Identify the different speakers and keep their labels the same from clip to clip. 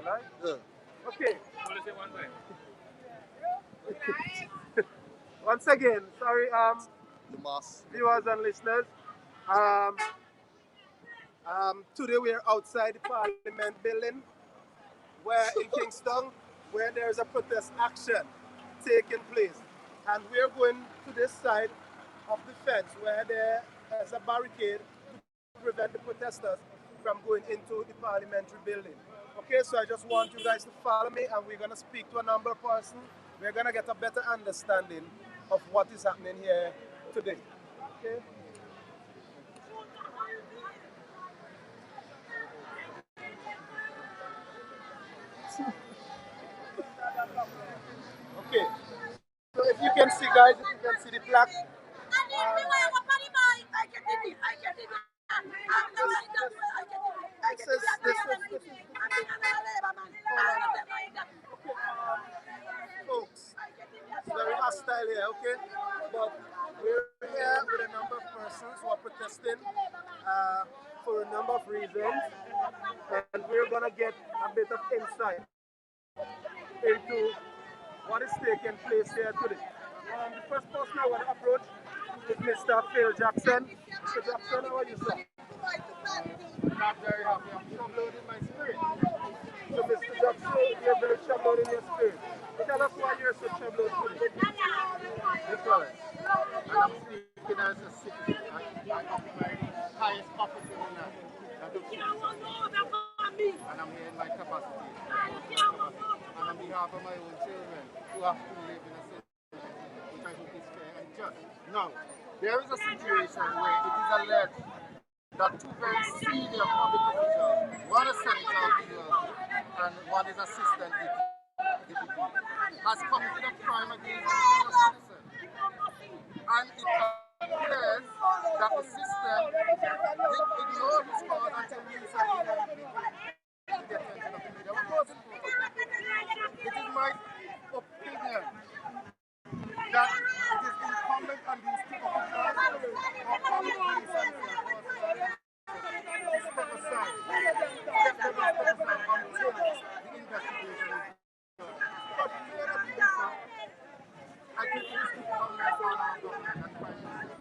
Speaker 1: right?
Speaker 2: Yeah.
Speaker 1: Okay. Once again, sorry,
Speaker 2: The mass.
Speaker 1: viewers and listeners. Um, Today we are outside the Parliament building, where in Kingston, where there is a protest action taking place, and we are going to this side of the fence where there is a barricade to prevent the protesters from going into the parliamentary building. Okay, so I just want you guys to follow me, and we're gonna speak to a number of persons. We're gonna get a better understanding of what is happening here today. Okay. Okay. So if you can see, guys, if you can see the plaque, this is folks. It's very hostile here, okay? But we're here with a number of persons who are protesting for a number of reasons, and we're gonna get a bit of insight into what is taking place here today. The first person I want to approach is Mr. Phil Jackson. Mr. Jackson, how are you, sir? I'm not very happy. I'm troubled in my spirit. So, Mr. Jackson, you're very troubled in your spirit. Tell us why you're so troubled today.
Speaker 3: Because and I'm speaking as a citizen. I occupy the highest office in the land. That of citizen. And I'm here in my capacity. And on behalf of my own children who have to live in a system which I hope is fair and just. Now, there is a situation where it is alleged that two very senior public officials, one a senator of the and one is assistant deputy, has committed a crime against a fellow citizen. And it appears that the system did ignore this cause until recently when it to the attention of the media. What was important? It is my opinion that it is incumbent on these two officials or public police and to step aside. Step aside until the investigation is done. Because if they are not doing so, I think it is incumbent on our government and prime minister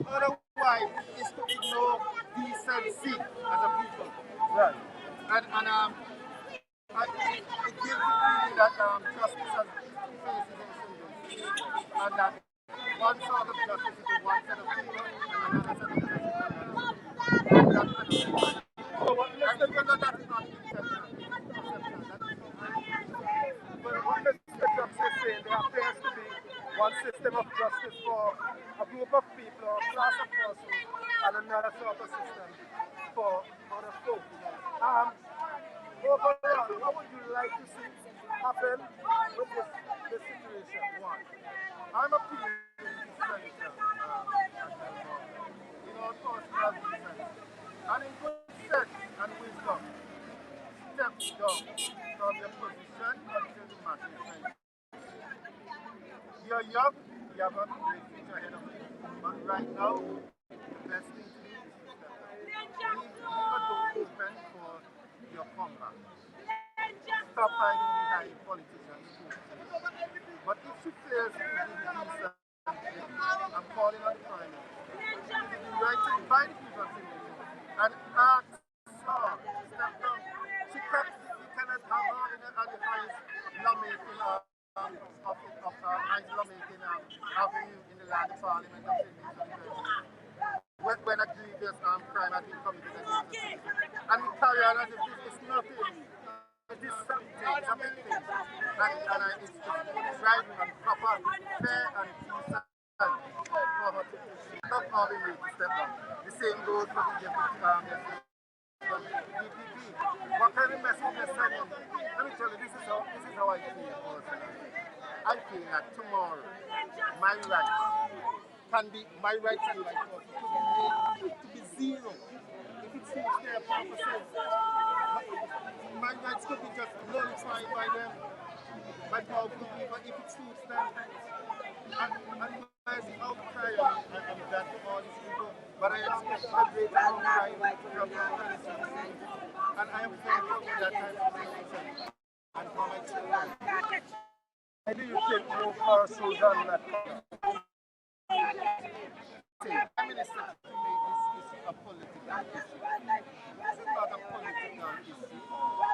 Speaker 3: otherwise is to ignore decency as a people.
Speaker 1: Right.
Speaker 3: And it gives the feeling that justice has two faces in symbol. And that one sort of justice is to one set of people and another set of justice is to another.
Speaker 1: So what
Speaker 3: And
Speaker 1: Mr.
Speaker 3: even though that is not intentional, it is perception. That is
Speaker 1: What Mr. Jackson is saying, there appears to be one system of justice for a group of people or a class of persons and another sort of system for other folk. Overall, what would you like to see happen with this situation? One.
Speaker 3: I'm appealing to the senator, in all personal reasons, and in good sense and wisdom, step down from your position until the matter is finished. You're young, you have a great future ahead of you, but right now, the best thing to do is to step down. Leave a door open for your comeback. Stop hiding behind politicians who but if she fails to give you decent, I'm calling on the Prime Minister. It is the right thing by the people of Singapore and ask her to step down. We cannot have her in the highest lawmaking highest lawmaking avenue in the land of Parliament of Singapore. When a grievous crime has been committed against the citizen. And we carry on as if this is nothing. It is something, it's a big thing. And it's driving and proper, fair and decent for her to stop having me to step down. The same goes for the deputy DPP. What kind of message they're sending? Let me tell you, this is how I feel personally. I feel that tomorrow my rights can be my rights and my forces to be zero. If it seems there 5%, but even if it suits them. And guys, outcry, I'm glad for all these people, but I expect a greater outcry from the organization. And I am thankful for that kind of organization and for my children.
Speaker 1: Why do you think more persons are not coming?
Speaker 3: Prime Minister to me is a political issue. This is not a political issue.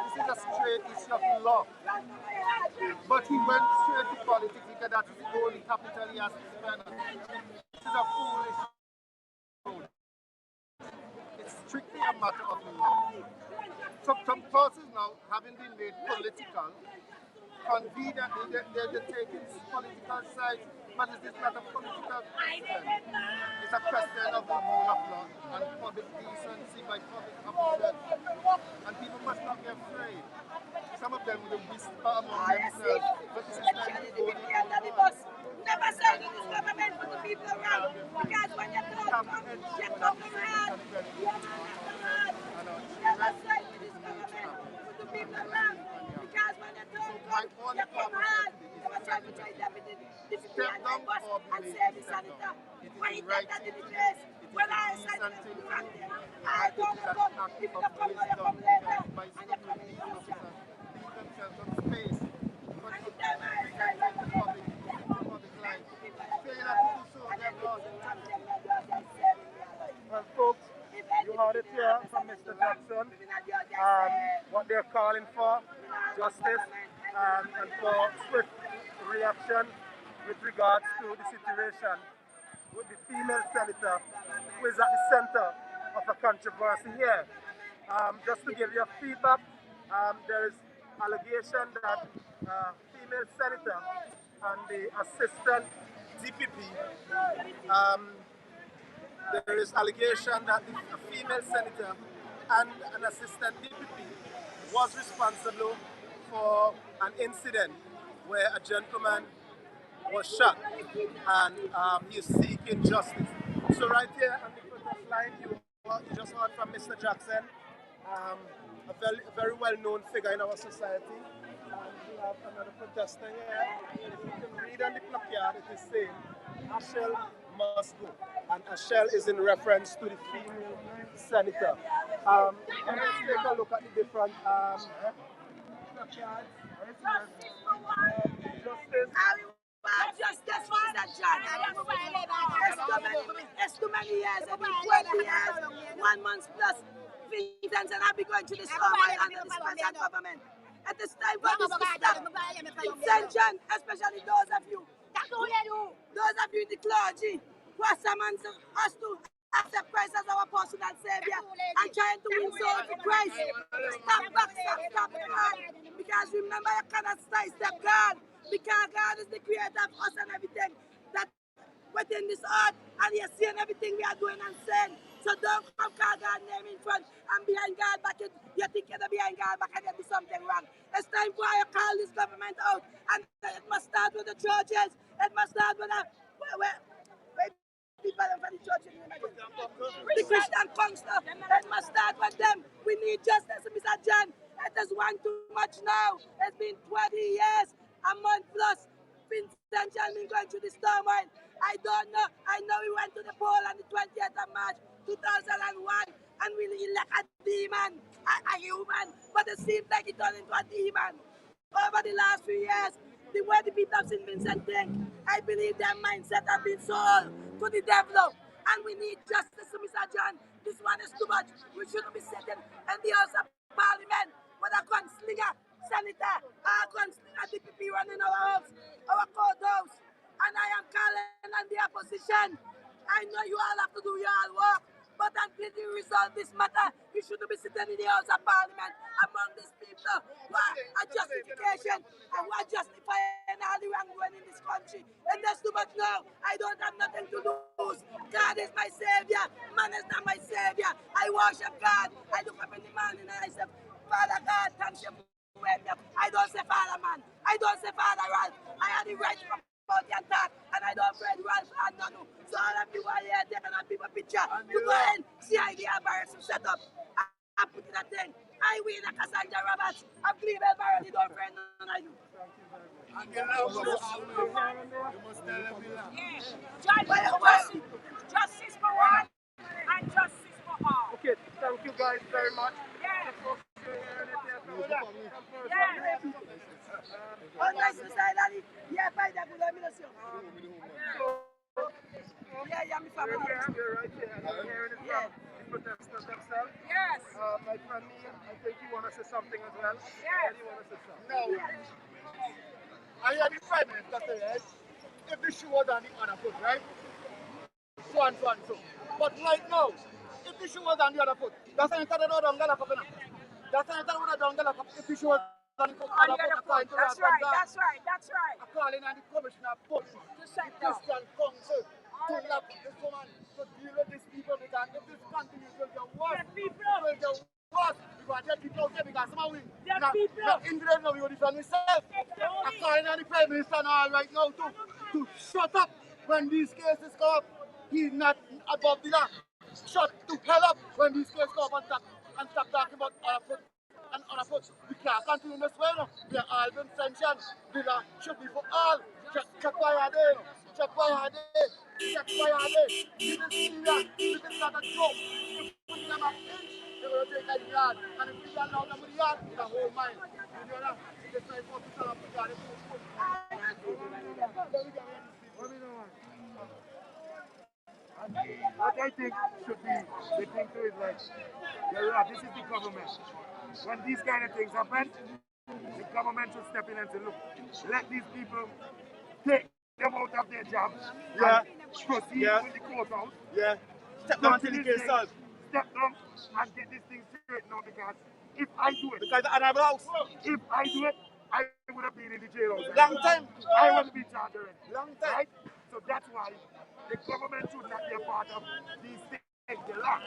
Speaker 3: This is a straight issue of law. But he went straight to politics because that is the only capital he has to spend on. This is a foolish road. It's strictly a matter of law. Some persons now, having been made political, conveniently they're taking political sides, but it is not a political question. It's a question of the rule of law and public decency by public officers. And people must not be afraid. Some of them will whisper among themselves, but this is not the bus.
Speaker 4: Never say to this government for the people around, because when you don't come, you come around. Never say to this government for the people around, because when you don't come, you come around. Never try to try deputy discipline my bus and save the senator. When he take that in the place, when I say to them, I don't come. If you don't come now, you come later. And you come in the future.
Speaker 3: Themselves on space. But
Speaker 4: And if they might say,
Speaker 3: the public life. Failure to do so, they've lost.
Speaker 1: Well, folks, you heard it here from Mr. Jackson. What they're calling for, justice, and for swift reaction with regards to the situation with the female senator who is at the center of a controversy here. Just to give you a feedback, there is allegation that female senator and the assistant DPP, there is allegation that a female senator and an assistant DPP was responsible for an incident where a gentleman was shot and he is seeking justice. So right here on the protest line, you just heard from Mr. Jackson, a very well-known figure in our society. We have another protester here. And if you can read on the placard, it is saying, Ashel must go. And Ashel is in reference to the female senator. Let's take a look at the different placards. Justice.
Speaker 4: Justice for Mr. John. It's too many years, it's been 20 years, 1 month plus. Vincennes and I'll be going to this formal under this present government. It is time for this to stop. Vincennes, especially those of you in the clergy, who are summoned us to accept Christ as our personal Savior and trying to win souls to Christ. Stop back, stop God. Because remember, you cannot sidestep God. Because God is the creator of us and everything that within this earth, and you're seeing everything we are doing and saying. So don't come call God's name in front and behind God back. You think you're behind God back and you do something wrong. It's time for you to call this government out, and it must start with the churches. It must start with the people from the churches. The Christian council. It must start with them. We need justice, Mr. John. It is one too much now. It's been 20 years, a month plus. Vincent John been going through this turmoil. I don't know. I know we went to the poll on the 20th of March 2001 and we elect a demon, a human, but it seems like it turned into a demon. Over the last few years, the way the people of St. Vincent think, I believe their mindset has been sold to the devil. And we need justice, Mr. John. This one is too much. We shouldn't be sitting in the House of Parliament with a gunslinger, senator, a gunslinger DPP running our house, our courthouse. And I am calling on the opposition. I know you all have to do your work, but until you resolve this matter, you shouldn't be sitting in the House of Parliament among these people who are a justification and who are justifying all the wrongdoing in this country. And that's too much now. I don't have nothing to lose. God is my Savior. Man is not my Savior. I worship God. I look up in the morning and I say, Father God, thank you for waking up. I don't say Father man. I don't say Father Ralph. I have the right to about the attack, and I don't friend Ralph and Nanu. So all of you are here taking a people picture. You go in, see idea virus set up. I put in a thing. I win a Cassandra Roberts. I'm Cleveland Barrel, you don't friend none of you.
Speaker 3: And you love us always. You must tell them we love.
Speaker 4: Justice for one and justice for all.
Speaker 1: Okay, thank you guys very much.
Speaker 4: Yes.
Speaker 1: Yes.
Speaker 4: On nice society, yeah, by the good administration. Yeah, yeah, my family.
Speaker 1: We're right here, and I'm hearing it from the protesters themselves.
Speaker 4: Yes.
Speaker 1: My friend Neil, I think you want to say something as well.
Speaker 4: Yes.
Speaker 1: You want to say something?
Speaker 3: No. I hear the Prime Minister say, right? If the shoe was on the other foot, right? So and so and so. But right now, if the shoe was on the other foot, that's an entire other dongle up. That's an entire other dongle up. If the shoe was on the other foot,
Speaker 4: That's right, that's right, that's right.
Speaker 3: I'm calling on the Commissioner of Police,
Speaker 4: To set
Speaker 3: the
Speaker 4: down.
Speaker 3: Christian Council, to lock this woman, to deal with these people, because if this continues, will get worse. It will get worse. Because I people out there, because some of we, not England, now we will defend ourselves. I'm calling on the Prime Minister now right now to shut up when these cases come up. He's not above the law. Shut to hell up when these cases come up and stop talking about our foot. And on a foot, we can't continue this way. No. We are all been sanctioned. The law should be for all. Check why are they? Check why are they? Check why are they? This is Syria. This is not a joke. If we put them up inch, they're going to take a yard. And if we allow them with a yard, it's a whole mile. You know that? This is what we tell them to yard.
Speaker 1: What I think should be the thing to is like, this is the government. When these kind of things happen, the government should step in and say, look, let these people take them out of their jobs.
Speaker 3: Yeah.
Speaker 1: And proceed with the courthouse.
Speaker 3: Yeah. Step down until the case solved.
Speaker 1: Step down and get this thing straight now, because if I do it,
Speaker 3: Because I have a house.
Speaker 1: if I do it, I would have been in the jail already.
Speaker 3: Long time.
Speaker 1: I wouldn't be charged already.
Speaker 3: Long time.
Speaker 1: Right? So that's why the government should not be a part of these things. The law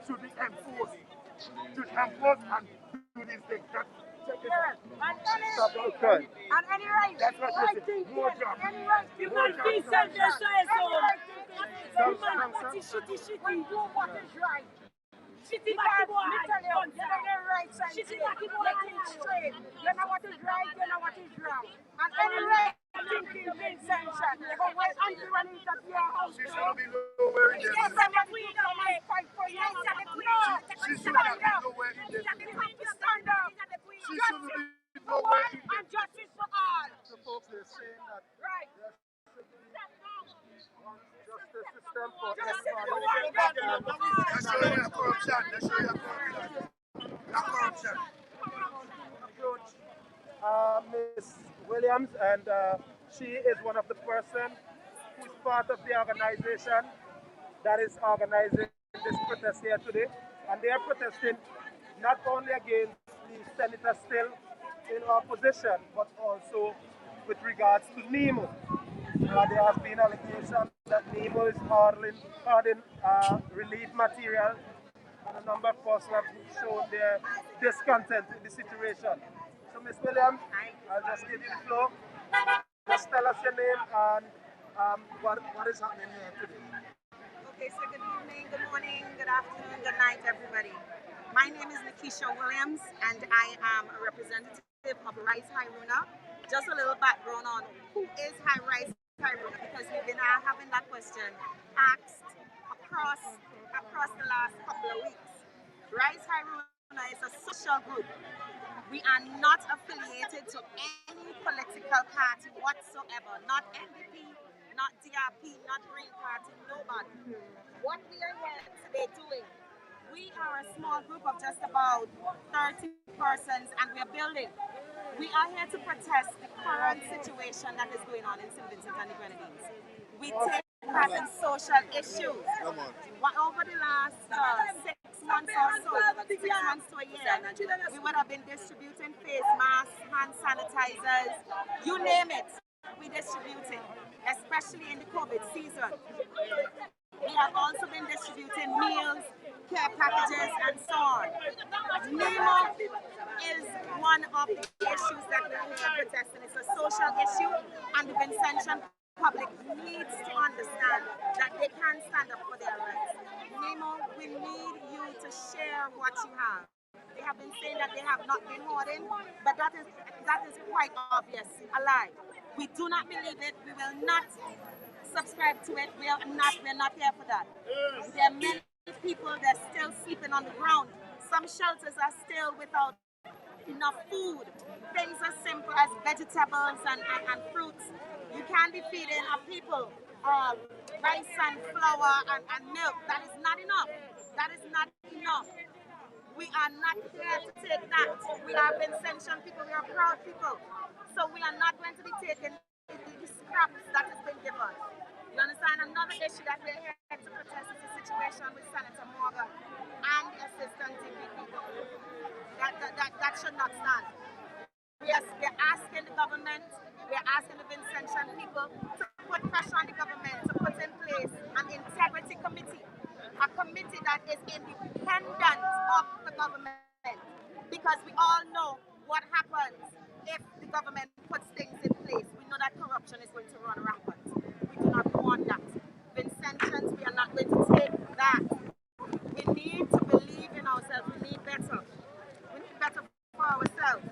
Speaker 1: should be enforced. Should enforce and do these things. Check it out. Stop the crime.
Speaker 4: And any right,
Speaker 1: That's what
Speaker 4: right
Speaker 1: they say.
Speaker 4: thing,
Speaker 1: More jobs.
Speaker 4: any right thing,
Speaker 1: More
Speaker 4: man, be
Speaker 1: jobs.
Speaker 4: self-destroyed. Man, what is shitty? We do what is right. Shitty backy boy. You're the right side. Shitty backy boy. Let it straight. You know what is right, you know what is wrong. And any right thinking being sanctioned. You go wait until when he's at your house.
Speaker 1: She should be nowhere in
Speaker 4: Yes,
Speaker 1: there.
Speaker 4: I'm a queen of my fight for you.
Speaker 1: She should not be nowhere in there.
Speaker 4: Stand up.
Speaker 1: She should be nowhere in there.
Speaker 4: And justice for all.
Speaker 1: So folks, they're saying that
Speaker 4: Right.
Speaker 1: justice system for
Speaker 4: Justice for
Speaker 1: everybody.
Speaker 4: one.
Speaker 1: They're showing you corruption. They're showing you corruption. Corruption. Approach Miss Williams, and she is one of the person who's part of the organization that is organizing this protest here today. And they are protesting not only against the senator still in opposition, but also with regards to Nemo. There has been allegations that Nemo is hoarding relief material, and a number of persons have shown their discontent with the situation. So, Ms. Williams, I'll just give you the floor. Just tell us your name and what is happening here today.
Speaker 5: Okay, so good evening, good morning, good afternoon, good night, everybody. My name is Nikisha Williams, and I am a representative of Rise Haruna. Just a little background on who is Rise Haruna, because we've been having that question asked across the last couple of weeks. Rise Haruna is a social group. We are not affiliated to any political party whatsoever, not NDP, not DRP, not Green Party, nobody. What we are here today doing, we are a small group of just about 30 persons, and we are building. We are here to protest the current situation that is going on in St. Vincent and the Grenadines. We take part in social issues. Over the last 6 months or so, 6 months to a year, we would have been distributing face masks, hand sanitizers, you name it, we distributing, especially in the COVID season. We have also been distributing meals, care packages, and so on. NEMO is one of the issues that we're here protesting. It's a social issue, and the Vincentian public needs to understand that they can stand up for their rights. NEMO, we need you to share what you have. They have been saying that they have not been hoarding, but that is quite obvious a lie. We do not believe it. We will not subscribe to it. We're not here for that. There are many people that are still sleeping on the ground. Some shelters are still without enough food. Things as simple as vegetables and fruits. You can't be feeding our people rice and flour and milk. That is not enough. That is not enough. We are not here to take that. We are Vincentian people. We are proud people. So we are not going to be taking the scraps that has been given. You understand? Another issue that we're here to protest is the situation with Senator Morgan and the assistant DPP. That should not stand. Yes, we're asking the government, we're asking the Vincentian people to put pressure on the government to put in place an integrity committee, a committee that is independent of the government, because we all know what happens if the government puts things in place. We know that corruption is going to run rampant. We do not want that. Vincentians, we are not going to take that. We need to believe in ourselves. We need better. We need better for ourselves.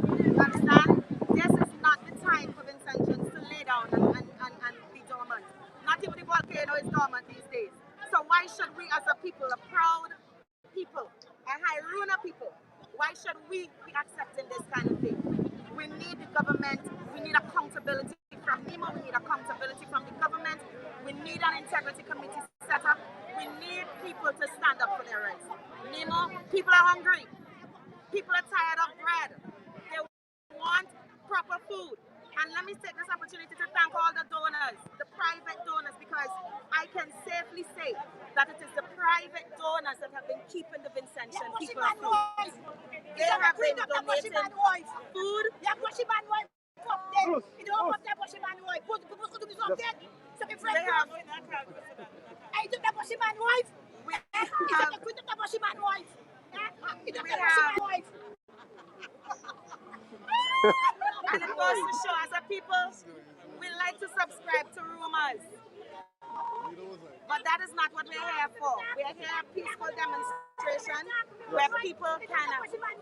Speaker 5: You understand? This is not the time for Vincentians to lay down and be dormant. Not even the volcano is dormant these days. So why should we as a people, a proud people, a Hairuna people, why should we be accepting this kind of thing? We need the government, we need accountability from NEMO, we need accountability from the government, we need an integrity committee set up, we need people to stand up for their rights. NEMO, people are hungry, people are tired of bread, they want proper food. And let me take this opportunity to thank all the donors, the private donors, because I can safely say that it is the private donors that have been keeping the Vincentian people afloat. They have been donating food. And it goes to show, as a people, we like to subscribe to rumors. But that is not what we're here for. We're here at peaceful demonstration where people can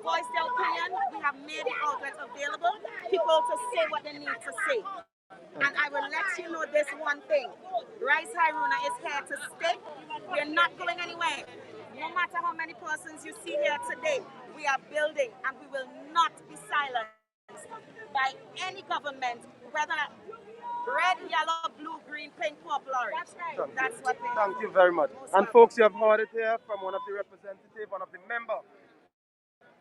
Speaker 5: voice their opinion. We have made the outlet available, people to say what they need to say. And I will let you know this one thing. Rice Hairuna is here to stay. We're not going anywhere. No matter how many persons you see here today, we are building and we will not be silenced by any government, whether red, yellow, blue, green, pink, purple, orange. That's what we
Speaker 1: Thank you very much. And folks, you have heard it here from one of the representatives, one of the members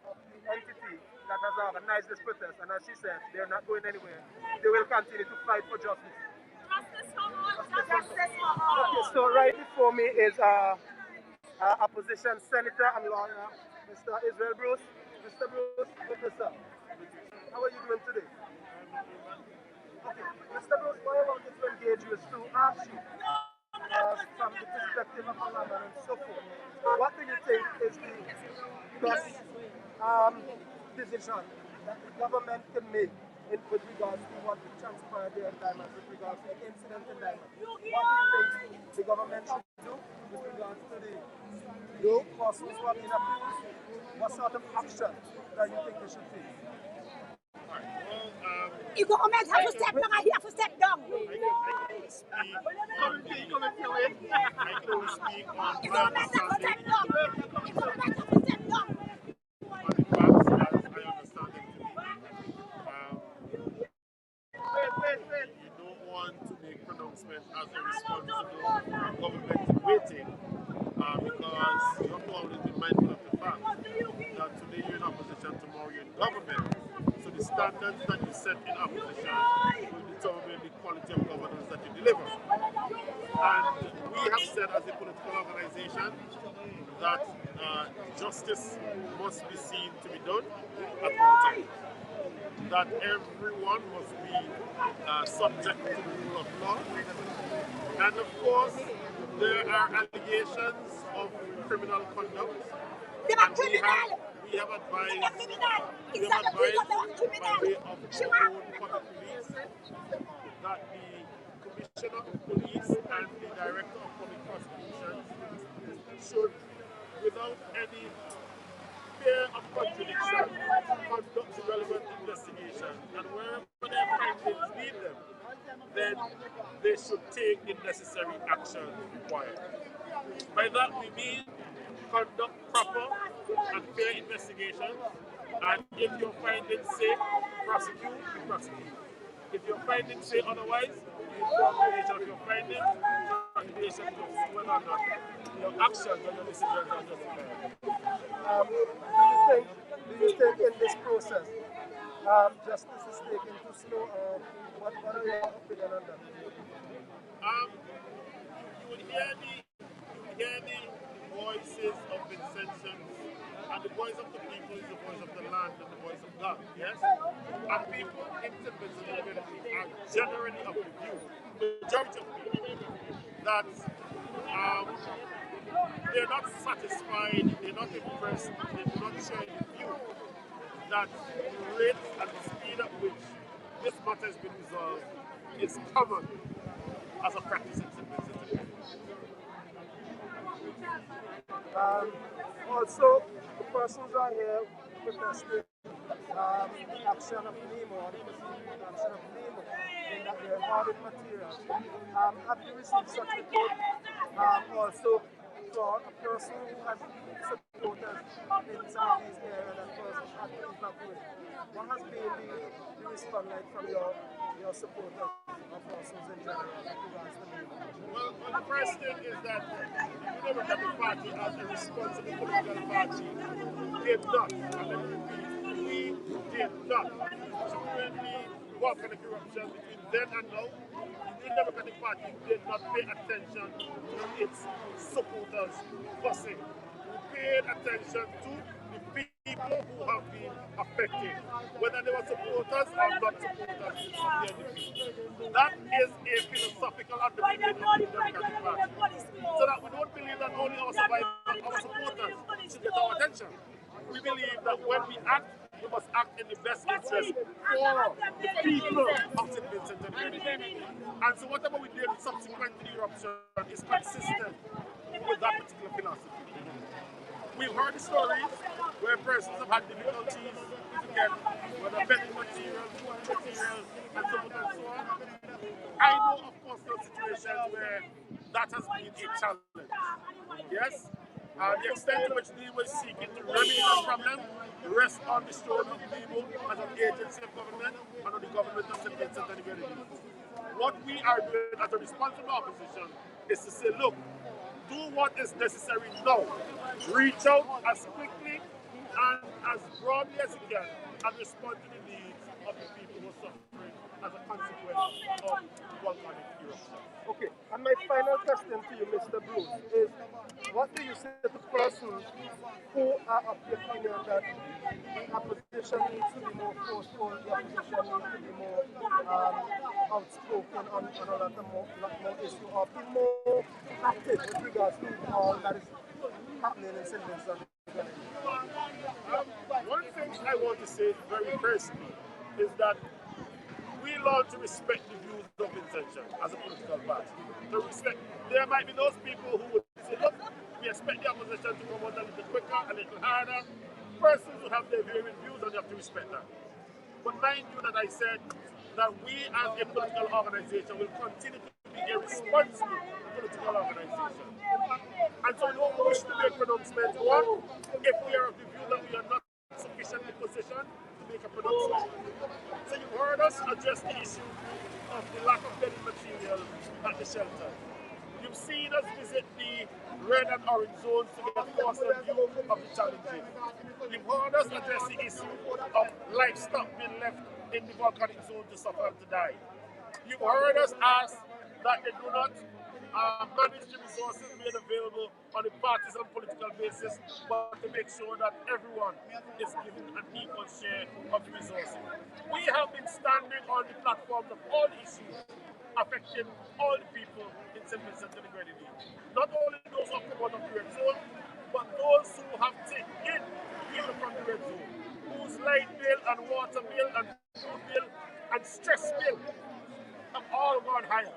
Speaker 1: of the entity that has organized this protest. And as she said, they're not going anywhere. They will continue to fight for justice.
Speaker 5: Justice for all. Justice for all.
Speaker 1: Okay, so right before me is opposition senator and lawyer, Mr. Israel Bruce. Mr. Bruce, good to sir. How are you doing today? Okay, Mr. Bruce, what I wanted to engage you is to ask you, from the perspective of a layman and so forth, what do you think is the best decision that the government can make with regards to what transpired there in Diamond, with regards to the incident in Diamond? What do you think the government should do with regards to the persons who have been abused? What sort of action that you think they should take?
Speaker 4: You go have to step down, I have to step down.
Speaker 3: I can speak on
Speaker 4: You go have to step down. You go have to step down.
Speaker 3: on the facts as I understand them to be. You don't want to make pronouncements as a responsible government waiting because you have to always be mindful of the fact that today you're in opposition, tomorrow you're in government. So the standards that you set in opposition will determine the quality of governance that you deliver. And we have said as a political organization that justice must be seen to be done at all times. That everyone must be subject to the rule of law. And of course, there are allegations of criminal conduct. And we have advised by way of our own public police that the Commissioner of Police and the Director of Public Prosecutions should, without any fear of contradiction, conduct the relevant investigation, and wherever their findings lead them, then they should take the necessary action required. By that we mean conduct proper and fair investigations, and if your findings say prosecute, you prosecute. If your findings say otherwise, you inform the agent of your findings, so that the patient knows whether or not your actions or your decisions are justified.
Speaker 1: Do you think in this process justice is taken too slow, or what are your opinion on that?
Speaker 3: You would hear the voices of Vincentians, and the voice of the people is the voice of the land and the voice of God, yes? And people in St. Vincent and Grenadine are generally of the view, majority of people, that they're not satisfied, they're not impressed, they do not share the view that the rate and the speed at which this matter has been resolved is common as a practice in St. Vincent and Grenadine.
Speaker 1: Also, the persons are here protesting action of Nemo, or the perceived action of Nemo, in that they're hoarding materials. Have you received such report? Also, for a person who has supporters in some of these areas that person had to evacuate, what has been the response like from your supporters or persons in general with regards to Nemo?
Speaker 3: Well, the first thing is that the Democratic Party, as a responsible political party, did not, and let me repeat, we did not genuinely work on the corruption between then and now. The Democratic Party did not pay attention to its supporters fussing. We paid attention to the people who have been affected, whether they were supporters or not supporters in the end. That is a philosophical underpinning of the Democratic Party. So that we don't believe that only our survivors, our supporters should get our attention. We believe that when we act, we must act in the best interest for the people of St. Vincent and Grenadine. And so whatever we did subsequent to the eruption is consistent with that particular philosophy. We've heard the stories where persons have had difficulties to get whether bedding material, food material, and so forth and so on. I know, of course, those situations where that has been a challenge. Yes? The extent to which NEMO is seeking to remedy that problem rests on the shoulders of NEMO as an agency of government and on the government of St. Vincent and the Grenadines. What we are doing as a responsible opposition is to say, look, do what is necessary now. Reach out as quickly and as broadly as you can and respond to the needs of the people who are suffering as a consequence of volcanic eruption.
Speaker 1: Okay, and my final question to you, Mr. Bruce, is what do you say to persons who are of the opinion that the opposition needs to be more forceful, the opposition needs to be more outspoken on a lot more issue, or be more active with regards to all that is happening in St. Vincent?
Speaker 3: One thing I want to say very firstly is that we learn to respect the views of intention as a political party. To respect, there might be those people who would say, look, we expect the opposition to come out a little quicker, a little harder. Persons who have their varying views, and you have to respect that. But mind you that I said that we as a political organization will continue to be a responsible political organization. And so we don't wish to make pronouncements. One, if we are of the view that we are not sufficiently positioned to make a pronouncement. So you've heard us address the issue of the lack of bedding material at the shelter. You've seen us visit the red and orange zones to get a closer view of the challenges. You've heard us address the issue of livestock being left in the volcanic zone to suffer and to die. You've heard us ask that they do not manage the resources made available on a partisan political basis, but to make sure that everyone is given an equal share of the resources. We have been standing on the platforms of all the issues affecting all the people in St. Vincent and the Grenadines. Not only those who have come out of the red zone, but those who have taken in people from the red zone, whose light bill and water bill and food bill and stress bill have all gone higher.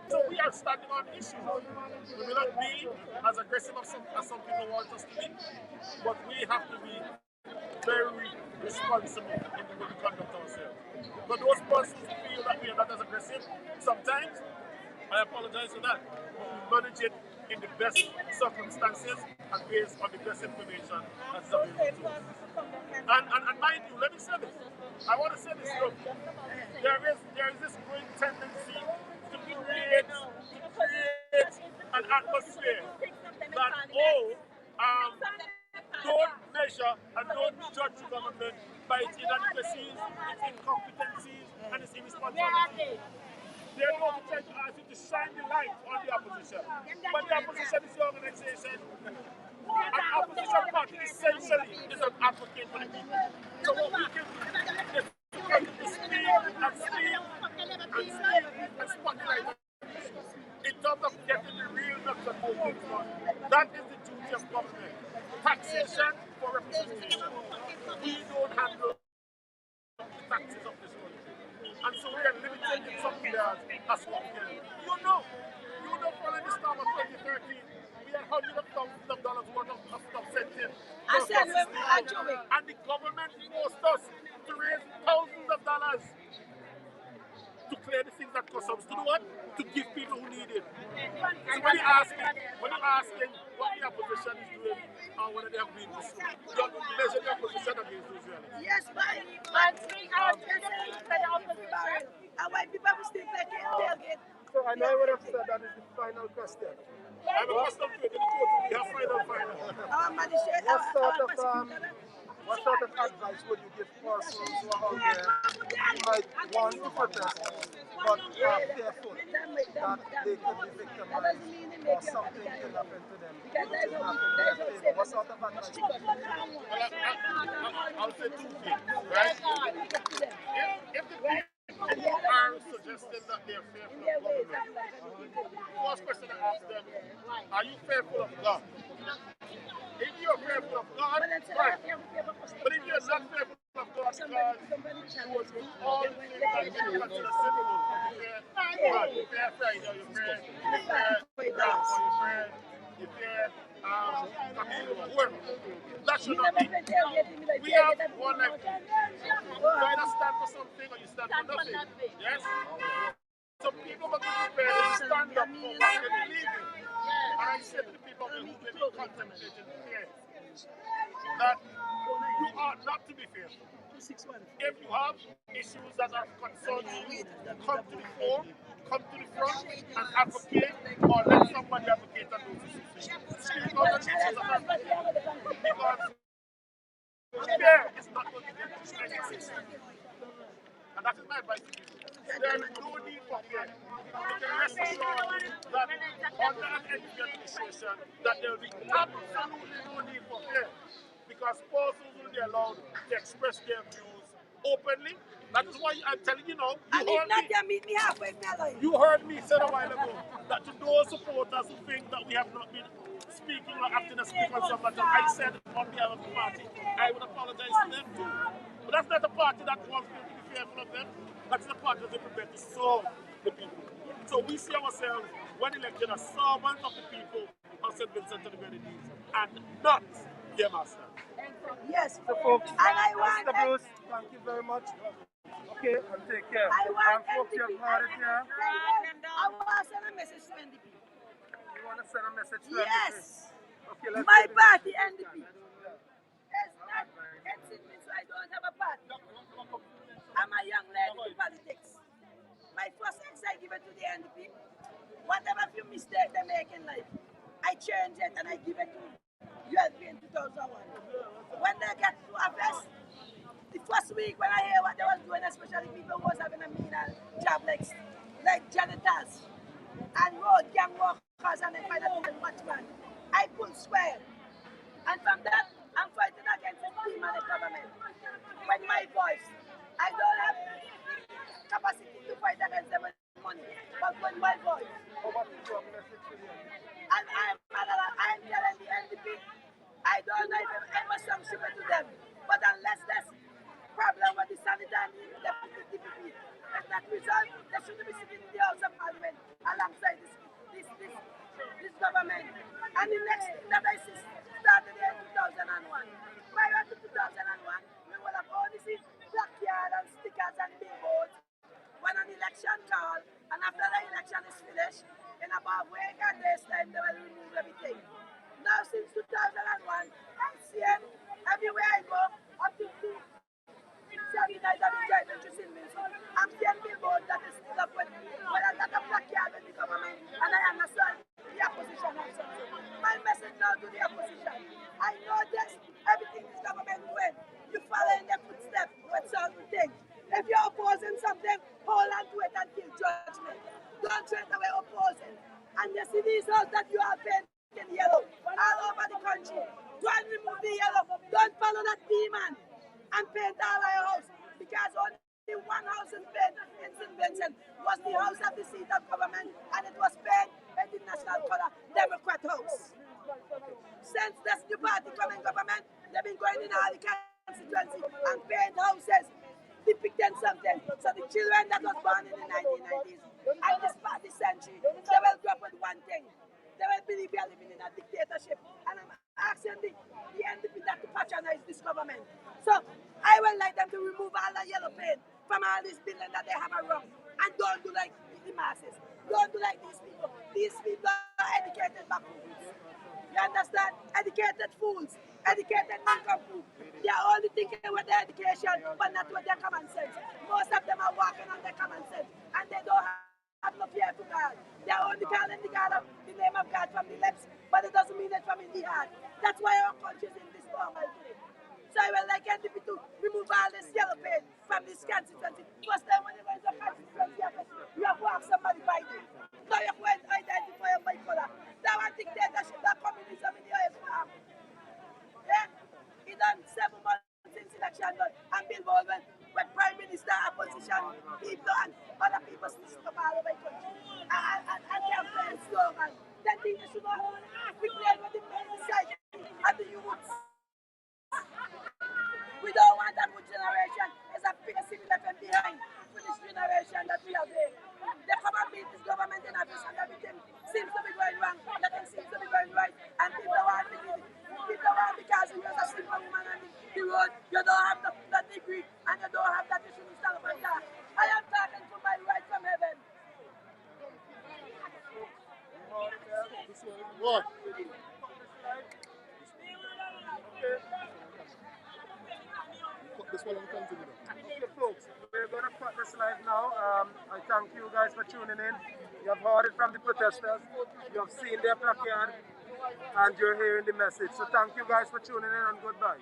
Speaker 3: So we are standing on issues. We will not be as aggressive as some people
Speaker 6: don't want us to be. But we have to be very responsible in the way we conduct ourselves. But those persons feel that we are not as aggressive, sometimes I apologize for that. But we manage it in the best circumstances and based on the best information that's available to us. And mind you, let me say this. I want to say this, look, there is this great tendency to create an atmosphere that, don't measure and don't judge the government by its inadequacies, its incompetencies, and its irresponsibilities. They are not trying to ask you to shine the light on the opposition. But the opposition is the organization. An opposition party essentially is an advocate for the people. So what we can do is to continue to speak and speak and spotlight in terms of getting the real nuts and bolts done. That is the duty of government. Taxation for representation. We don't handle the taxes of this country. And so we are limited in some areas as what we can. You know, following the storm of 2013, we had hundreds of thousands of dollars worth of stuff sent in. And the government forced us to raise thousands of dollars to clear the things that customs. To do what? To give people who need it. So when you're asking what the opposition is doing or whether they have been pursued, you have to measure the opposition against those realities.
Speaker 4: Yes, but and why people will still take it, tailgate.
Speaker 1: So I know I would have said that is the final question.
Speaker 6: I'm accustomed to it in the court. We have final.
Speaker 1: What sort of advice would you give persons who are out there who might want to protest but are fearful that they could be victimized or something can happen to them? What sort of advice would you give?
Speaker 6: Well, I'll say two things, right? If the people are suggesting that they're fearful of government, the first question I ask them, are you fearful of God? If you're fearful of God, right. But if you're not fearful of God because you will do all the things that you consider sinful, you fear pride, you fear whoever. That should not be. We have one life. You either stand for something or you stand for nothing. Yes? Some people are prepared to stand up for what they believe in. And I said to the people who may be contemplating fear that you ought not to be fearful. If you have issues that are concerning you, come to the fore, come to the front and advocate, or let somebody advocate on those issues. Speak out on issues that are because fear is not going to get you anything. And that is my advice to you. There is no need for fear. You can rest assured that under an NDP administration, that there will be absolutely no need for fear. Because persons will be allowed to express their views openly. That is why I'm telling you now, you heard me say a while ago that to those supporters who think that we have not been speaking or acting as speakers on matter, I said on behalf of the party, I would apologize to them too. But that's not a party that wants people to be fearful of them. That's the party that is prepared to serve the people. So we see ourselves, when elected, as servants of the people of St. Vincent and the Grenadines, and not their masters.
Speaker 4: Yes.
Speaker 1: So folks,
Speaker 4: and I want
Speaker 1: Mr. Bruce, thank you very much. Okay, and take care. And folks, you have heard it here.
Speaker 4: I want to send a message to NDP.
Speaker 1: You want to send a message to
Speaker 4: Yes.
Speaker 1: Okay, let's
Speaker 4: my party, NDP. It's not means I don't have a party. I'm a young lady in politics. My first ex I give it to the NDP. Whatever few mistakes they make in life, I change it and I give it to ULP in 2001. When they get to office, the first week when I hear what they was doing, especially people who was having a menial job like janitors and road gang workers and the final watchman, I pull square. And from that, I'm fighting against the team and the government. When my voice, I don't have capacity to fight against them with money, but when my voice. And I'm telling the NDP, I don't know if I must sanction to them, but unless there's problem with the sanitary and the DPP, if that resolved, they shouldn't be sitting in the House of Parliament alongside this government. And the next thing that I see after the election is finished, in about a week and days time, they will remove everything. Now, since 2001, I'm seeing everywhere I go, up to 79 I've been driving to St. Vincent. I'm seeing billboards that is still up with a lot of black card with the government, and I understand the opposition also. My message now to the opposition, I know this, everything this government doing, you follow in their footsteps with certain things. If you're opposing something, hold on to it until judgment. Don't straight away opposing. And you see these houses that you are painting yellow all over the country. Go and remove the yellow. Don't follow that demon and paint all our house. Because only one house in St. Vincent was the house of the seat of government, and it was painted in the national color, Democrat House. Since this new party coming government, they've been going in all the constituency and paint houses depicting something. So the children that was born in the 1990s and this century, they will grow up with one thing. They will believe we are living in a dictatorship. And I'm asking the NDP that to patronize this government. So I would like them to remove all the yellow paint from all these buildings that they have around. And don't do like the masses. Don't do like these people. These people are educated baboons. You understand? Educated fools, educated nincompoop. They are only thinking with their education, but not with their common sense. Most of them are walking on their common sense, and they don't have no fear for God. They are only calling the name of God from the lips, but it doesn't mean it from in the heart. That's why our country is in this turmoil today. So I would like NDP to remove all this yellow paint from this constituency. First time when you go into a constituency, you have to have somebody by you. Now you have to identify them by color. That one dictatorship, that communism in the farm. Yeah? He done 7 months since election done, and Bill Baldwin, when Prime Minister opposition, he done other people still up all over the country. And campaign slogan. Then things should not we play with the society and the youth. We don't want that new generation. It's a big city left behind for this generation that we have here. They come and beat this government in office and everything seems to be going wrong. Nothing seems to be going right. And people want because you are a simple woman on the road, you don't have the degree and you don't have that you shouldn't stand up and talk. I am talking for my right from heaven.
Speaker 2: What? This one will continue.
Speaker 1: Okay, folks, we're going to cut this live now. I thank you guys for tuning in. You have heard it from the protesters. You have seen their placard, and you're hearing the message. So thank you guys for tuning in, and goodbye.